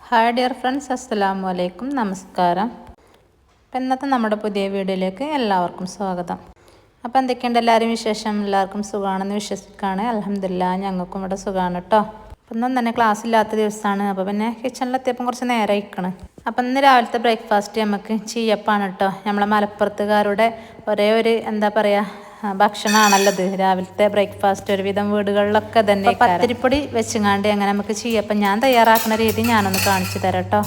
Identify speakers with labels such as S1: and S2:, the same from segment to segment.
S1: Hi dear friends, അസ്സലാമു അലൈക്കും. നമസ്കാരം. അപ്പം ഇന്നത്തെ നമ്മുടെ പുതിയ വീഡിയോയിലേക്ക് എല്ലാവർക്കും സ്വാഗതം. അപ്പോൾ എന്തൊക്കെയുണ്ട് എല്ലാവരും വിശേഷം? എല്ലാവർക്കും സുഖമാണെന്ന് വിശ്വസിക്കുകയാണ്. അൽഹംദുലില്ലാഹ് ഞങ്ങൾക്കും ഇവിടെ സുഖമാണ് കേട്ടോ. അപ്പം ഇന്നും തന്നെ ക്ലാസ് ഇല്ലാത്ത ദിവസമാണ്. അപ്പോൾ പിന്നെ കിച്ചണിലെത്തിയപ്പം കുറച്ച് നേരം ആയിക്കണം. അപ്പം ഇന്ന് രാവിലത്തെ ബ്രേക്ക്ഫാസ്റ്റ് നമുക്ക് ചീയപ്പാണ് കേട്ടോ. നമ്മളെ മലപ്പുറത്തുകാരുടെ ഒരേ ഒരു എന്താ പറയുക ഭക്ഷണമാണല്ലത് രാവിലത്തെ ബ്രേക്ക്ഫാസ്റ്റ്. ഒരുവിധം വീടുകളിലൊക്കെ തന്നെ പത്തിരിപ്പൊടി വെച്ചുങ്ങാണ്ട് എങ്ങനെ നമുക്ക് ചീയപ്പം ഞാൻ തയ്യാറാക്കുന്ന രീതി ഞാനൊന്ന് കാണിച്ചു തരാം കേട്ടോ.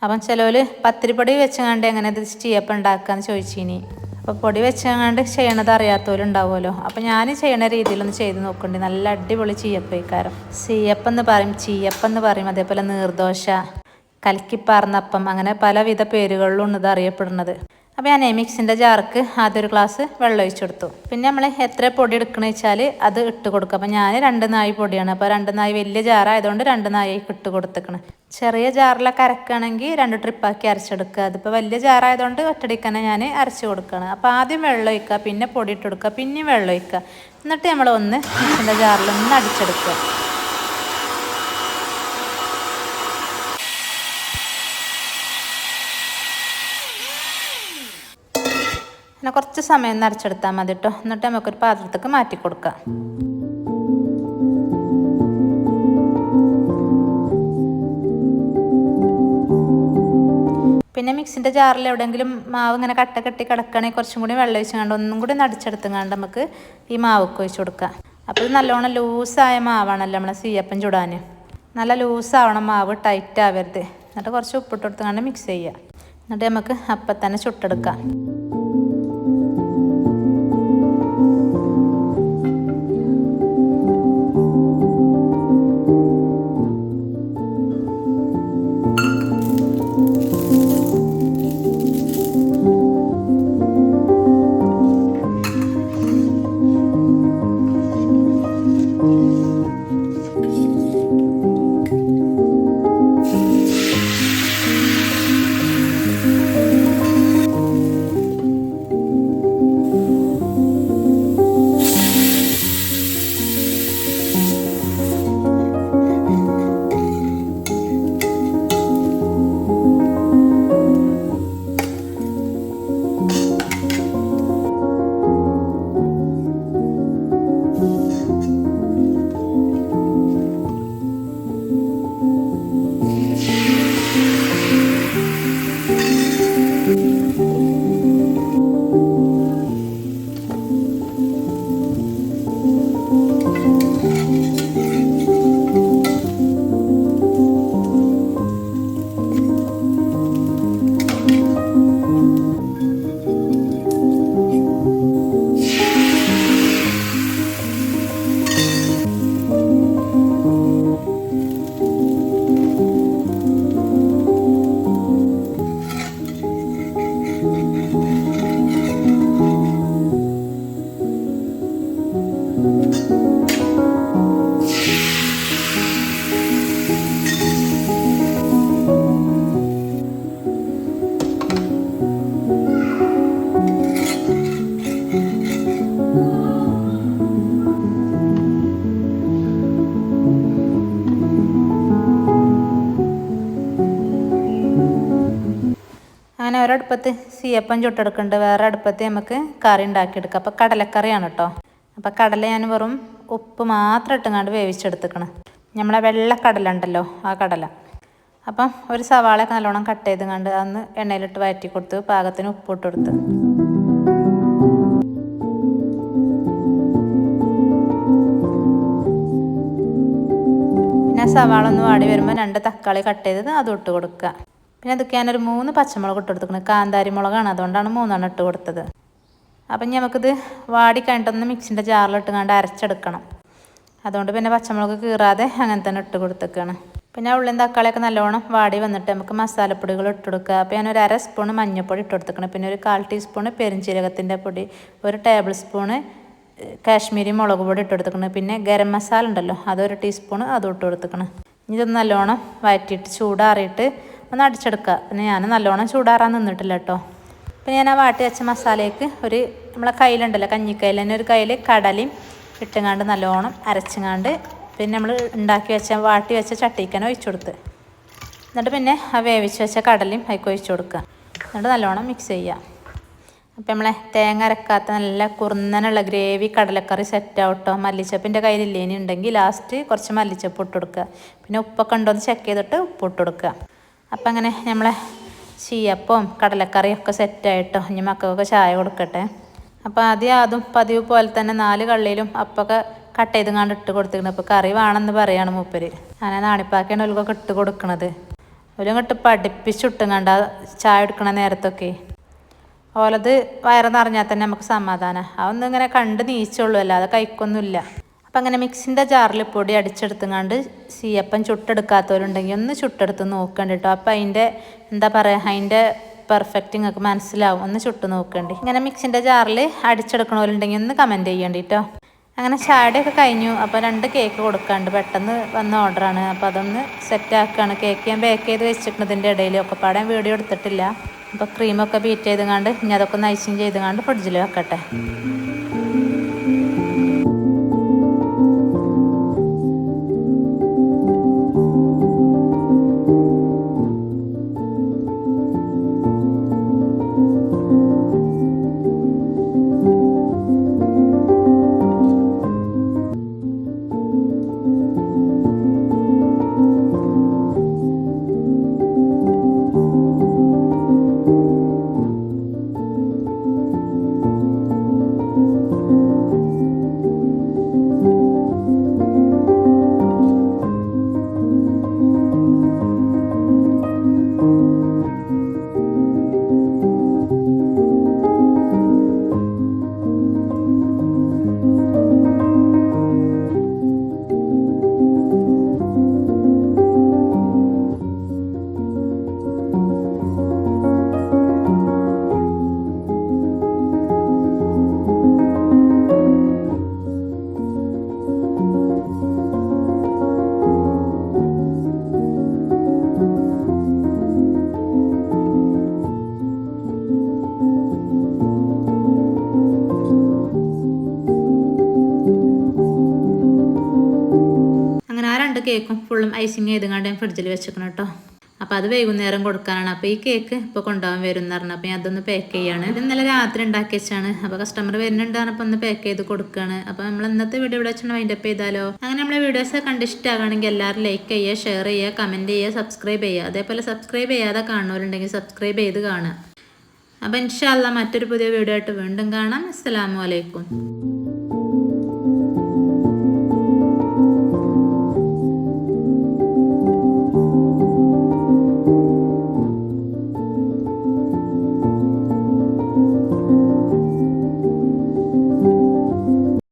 S1: അപ്പം ചിലവർ പത്തിരിപ്പൊടി വെച്ചുങ്ങാണ്ട് എങ്ങനെ ഇത് ചീയപ്പം ഉണ്ടാക്കാന്ന് ചോദിച്ചിനി. അപ്പോൾ പൊടി വെച്ചങ്ങാണ്ട് ചെയ്യണത് അറിയാത്തവരുണ്ടാവുമല്ലോ. അപ്പോൾ ഞാൻ ചെയ്യണ രീതിയിലൊന്ന് ചെയ്ത് നോക്കണ്ടി. നല്ല അടിപൊളി ചീയപ്പയിക്കാരം. ചീയപ്പം എന്ന് പറയും, ചീയപ്പം എന്ന് പറയും, അതേപോലെ നീർദോശ, കലക്കിപ്പാർന്നപ്പം, അങ്ങനെ പലവിധ പേരുകളിലും ഇത് അറിയപ്പെടുന്നത്. അപ്പോൾ ഞാൻ മിക്സിൻ്റെ ജാർക്ക് ആദ്യം ഒരു ഗ്ലാസ് വെള്ളം ഒഴിച്ചു കൊടുത്തു. പിന്നെ നമ്മൾ എത്ര പൊടി എടുക്കണമെന്ന് വെച്ചാൽ അത് ഇട്ട് കൊടുക്കുക. അപ്പോൾ ഞാൻ 2 നാഴി പൊടിയാണ്. അപ്പോൾ 2 നാഴി വലിയ ജാറായതുകൊണ്ട് 2 നാഴി ഇട്ട് കൊടുത്തേക്കണം. ചെറിയ ജാറിലൊക്കെ അരക്കുകയാണെങ്കിൽ 2 ട്രിപ്പാക്കി അരച്ചെടുക്കുക. അതിപ്പോൾ വലിയ ജാറായതുകൊണ്ട് ഒറ്റടിക്ക് തന്നെ ഞാൻ അരച്ച് കൊടുക്കുകയാണ്. അപ്പോൾ ആദ്യം വെള്ളം ഒഴിക്കുക, പിന്നെ പൊടി ഇട്ട് കൊടുക്കുക, പിന്നെയും വെള്ളം ഒഴിക്കുക. എന്നിട്ട് നമ്മൾ ഒന്ന് മിക്സിൻ്റെ ജാറിലൊന്ന് അടിച്ചെടുക്കുക. പിന്നെ കുറച്ച് സമയം അരച്ചെടുത്താൽ മതി കേട്ടോ. എന്നിട്ട് നമുക്കൊരു പാത്രത്തേക്ക് മാറ്റി കൊടുക്കാം. പിന്നെ മിക്സിൻ്റെ ജാറിൽ എവിടെയെങ്കിലും മാവ് ഇങ്ങനെ കട്ട കെട്ടി കിടക്കുകയാണെങ്കിൽ കുറച്ചും കൂടി വെള്ളം ഒഴിച്ചുകൊണ്ട് ഒന്നും കൂടി അടിച്ചെടുത്തുകൊണ്ട് നമുക്ക് ഈ മാവൊക്കെ ഒഴിച്ച് കൊടുക്കാം. അപ്പോൾ ഇത് നല്ലോണം ലൂസായ മാവാണല്ലോ നമ്മളെ ചീയപ്പം ചുടാൻ. നല്ല ലൂസാവണം മാവ്, ടൈറ്റ് ആവരുത്. എന്നിട്ട് കുറച്ച് ഉപ്പിട്ട് കൊടുത്തുകൊണ്ട് മിക്സ് ചെയ്യുക. എന്നിട്ട് നമുക്ക് അപ്പം തന്നെ ചുട്ടെടുക്കാം. അങ്ങനെ ഒരടുപ്പത്ത് ചീയപ്പം ചുട്ടെടുക്കുന്നുണ്ട്, വേറെ അടുപ്പത്ത് നമുക്ക് കറി ഉണ്ടാക്കിയെടുക്കാം. അപ്പോൾ കടലക്കറിയാണ് കേട്ടോ. അപ്പോൾ കടല ഞാൻ വെറും ഉപ്പ് മാത്രം ഇട്ടുങ്ങാണ്ട് വേവിച്ചെടുത്തേക്കണം. നമ്മളെ വെള്ളക്കടല ഉണ്ടല്ലോ, ആ കടല. അപ്പം ഒരു സവാളയൊക്കെ നല്ലോണം കട്ട് ചെയ്തുകൊണ്ട് അന്ന് എണ്ണയിലിട്ട് വഴറ്റി കൊടുത്ത് പാകത്തിന് ഉപ്പ് ഇട്ട് കൊടുത്ത്. പിന്നെ സവാള ഒന്ന് വാടി വരുമ്പോൾ 2 തക്കാളി കട്ട് ചെയ്തത് അതും ഇട്ട് കൊടുക്കുക. പിന്നെ അതൊക്കെ ഞാനൊരു 3 പച്ചമുളക് ഇട്ട് കൊടുക്കുന്നത്. കാന്താരി മുളകാണ്, അതുകൊണ്ടാണ് 3 ഇട്ട് കൊടുത്തത്. അപ്പം നമുക്കിത് വാടി കഴിഞ്ഞിട്ടൊന്ന് മിക്സിൻ്റെ ജാറിലിട്ട് കണ്ട് അരച്ചെടുക്കണം. അതുകൊണ്ട് പിന്നെ പച്ചമുളക് കീറാതെ അങ്ങനെ തന്നെ ഇട്ട് കൊടുത്തേക്കാണ്. പിന്നെ ഉള്ളിയും തക്കാളിയൊക്കെ നല്ലോണം വാടി വന്നിട്ട് നമുക്ക് മസാലപ്പൊടികൾ ഇട്ട് കൊടുക്കുക. അപ്പോൾ ഞാനൊരു 1/2 സ്പൂൺ മഞ്ഞൾപ്പൊടി ഇട്ട് കൊടുത്തേക്കണം. പിന്നെ ഒരു 1/4 ടീസ്പൂൺ പെരുംജീരകത്തിൻ്റെ പൊടി, 1 ടേബിൾ സ്പൂണ് കാശ്മീരി മുളക് പൊടി ഇട്ട് കൊടുത്തേക്കണം. പിന്നെ ഗരം മസാല ഉണ്ടല്ലോ, അതൊരു ടീസ്പൂൺ അതും ഇട്ട് കൊടുത്തേക്കണം. ഇതൊന്ന് നല്ലോണം വഴറ്റിയിട്ട് ചൂടാറിയിട്ട് ഒന്ന് അടിച്ചെടുക്കുക. പിന്നെ ഞാൻ നല്ലോണം ചൂടാറാൻ നിന്നിട്ടില്ല കേട്ടോ. പിന്നെ ഞാൻ ആ വാട്ടി വെച്ച മസാലയ്ക്ക് ഒരു നമ്മളെ കയ്യിലുണ്ടല്ലോ കഞ്ഞിക്കയിൽ തന്നെ ഒരു കയ്യിൽ കടലയും ഇട്ടുങ്ങാണ്ട് നല്ലോണം അരച്ചുങ്ങാണ്ട് പിന്നെ നമ്മൾ ഉണ്ടാക്കി വെച്ച വാട്ടി വെച്ച ചട്ടിക്കനെ ഒഴിച്ചു കൊടുത്ത്. എന്നിട്ട് പിന്നെ ആ വേവിച്ച് വെച്ച കടലയും അതിലേക്ക് ഒഴിച്ച് കൊടുക്കുക. എന്നിട്ട് നല്ലോണം മിക്സ് ചെയ്യുക. അപ്പം നമ്മളെ തേങ്ങ അരക്കാത്ത നല്ല കുറുന്നനുള്ള ഗ്രേവി കടലക്കറി സെറ്റാവും കേട്ടോ. മല്ലിച്ചപ്പിൻ്റെ കയ്യിലില്ലേനി ഉണ്ടെങ്കിൽ ലാസ്റ്റ് കുറച്ച് മല്ലിച്ചപ്പ് ഇട്ട് കൊടുക്കുക. പിന്നെ ഉപ്പൊക്കെ ഉണ്ടോ എന്ന് ചെക്ക് ചെയ്തിട്ട് ഉപ്പ് ഇട്ട് കൊടുക്കുക. അപ്പം അങ്ങനെ നമ്മളെ ചീയപ്പവും കടലക്കറിയും ഒക്കെ സെറ്റായിട്ടോ. ഇനി മക്കൾക്കൊക്കെ ചായ കൊടുക്കട്ടെ. അപ്പോൾ ആദ്യം അതും പതിവ് പോലെ തന്നെ 4 കള്ളിയിലും അപ്പൊക്കെ കട്ട് ചെയ്തുകൊണ്ട് ഇട്ട് കൊടുത്തിരുന്നു. അപ്പോൾ കറി വേണമെന്ന് പറയാണ് മൂപ്പര്. അങ്ങനെ നാണിപ്പാക്കാണ് ഓൽക്കൊക്കെ ഇട്ട് കൊടുക്കണത്. ഓലിങ്ങോട്ട് പഠിപ്പിച്ചിട്ടുങ്ങണ്ട ചായ എടുക്കണ നേരത്തൊക്കെ. ഓലത് വയറ് നിറഞ്ഞാൽ തന്നെ നമുക്ക് സമാധാനം. അതൊന്നും ഇങ്ങനെ കണ്ട് നീച്ചുള്ളൂ, അല്ലാതെ കഴിക്കൊന്നുമില്ല. അപ്പം അങ്ങനെ മിക്സിൻ്റെ ജാറിൽ പൊടി അടിച്ചെടുത്തുങ്ങാണ്ട് ചീയപ്പം ചുട്ടെടുക്കാത്തവരുണ്ടെങ്കിൽ ഒന്ന് ചുട്ടെടുത്ത് നോക്കണ്ട കേട്ടോ. അപ്പം അതിൻ്റെ എന്താ പറയുക, അതിൻ്റെ പെർഫെക്റ്റ് നിങ്ങൾക്ക് മനസ്സിലാവും. ഒന്ന് ചുട്ട് നോക്കണ്ടി. ഇങ്ങനെ മിക്സിൻ്റെ ജാറിൽ അടിച്ചെടുക്കണവരുണ്ടെങ്കിൽ ഒന്ന് കമൻറ്റ് ചെയ്യണ്ടി കേട്ടോ. അങ്ങനെ ചായയൊക്കെ കഴിഞ്ഞു. അപ്പോൾ 2 കേക്ക് കൊടുക്കാണ്ട് പെട്ടെന്ന് വന്ന ഓർഡറാണ്. അപ്പോൾ അതൊന്ന് സെറ്റാക്കുകയാണ്. കേക്ക് ഞാൻ ബേക്ക് ചെയ്ത് വെച്ചിട്ടുണ്ടതിൻ്റെ ഇടയിൽ ഒക്കെ പാടാൻ വീഡിയോ എടുത്തിട്ടില്ല. അപ്പോൾ ക്രീമൊക്കെ ബീറ്റ് ചെയ്തുകൊണ്ട് ഇനി അതൊക്കെ ഒന്ന് ഐസിങ് ചെയ്തുകൊണ്ട് ഫ്രിഡ്ജിൽ വെക്കട്ടെ. കേക്കും ഫുള്ളും ഐസിങ് ചെയ്തുകൊണ്ട് ഞാൻ ഫ്രിഡ്ജിൽ വെച്ചേക്കണം കേട്ടോ. അപ്പോൾ അത് വൈകുന്നേരം കൊടുക്കാനാണ്. അപ്പോൾ ഈ കേക്ക് ഇപ്പോൾ കൊണ്ടുപോകാൻ വരും എന്ന് പറഞ്ഞു. അപ്പോൾ ഞാൻ അതൊന്ന് പാക്ക് ചെയ്യാണ്. ഇത് ഇന്നലെ രാത്രി ഉണ്ടാക്കി വെച്ചാണ്. അപ്പോൾ കസ്റ്റമർ വരുന്നുണ്ടാണ്. അപ്പോൾ ഒന്ന് പാക്ക് ചെയ്ത് കൊടുക്കുകയാണ്. അപ്പോൾ നമ്മൾ ഇന്നത്തെ വീഡിയോ ഇവിടെ വെച്ചാൽ വൈൻഡപ്പ് ചെയ്താലോ. അങ്ങനെ നമ്മളെ വീഡിയോസ് കണ്ട് ഇഷ്ടമാണെങ്കിൽ എല്ലാവരും ലൈക്ക് ചെയ്യുക, ഷെയർ ചെയ്യുക, കമൻറ്റ് ചെയ്യുക, സബ്സ്ക്രൈബ് ചെയ്യുക. അതേപോലെ സബ്സ്ക്രൈബ് ചെയ്യാതെ കാണുന്നവരുണ്ടെങ്കിൽ സബ്സ്ക്രൈബ് ചെയ്ത് കാണുക. അപ്പോൾ ഇൻഷാ അല്ലാഹ് മറ്റൊരു പുതിയ വീഡിയോ ആയിട്ട് വീണ്ടും കാണാം. അസ്സലാമു അലൈക്കും.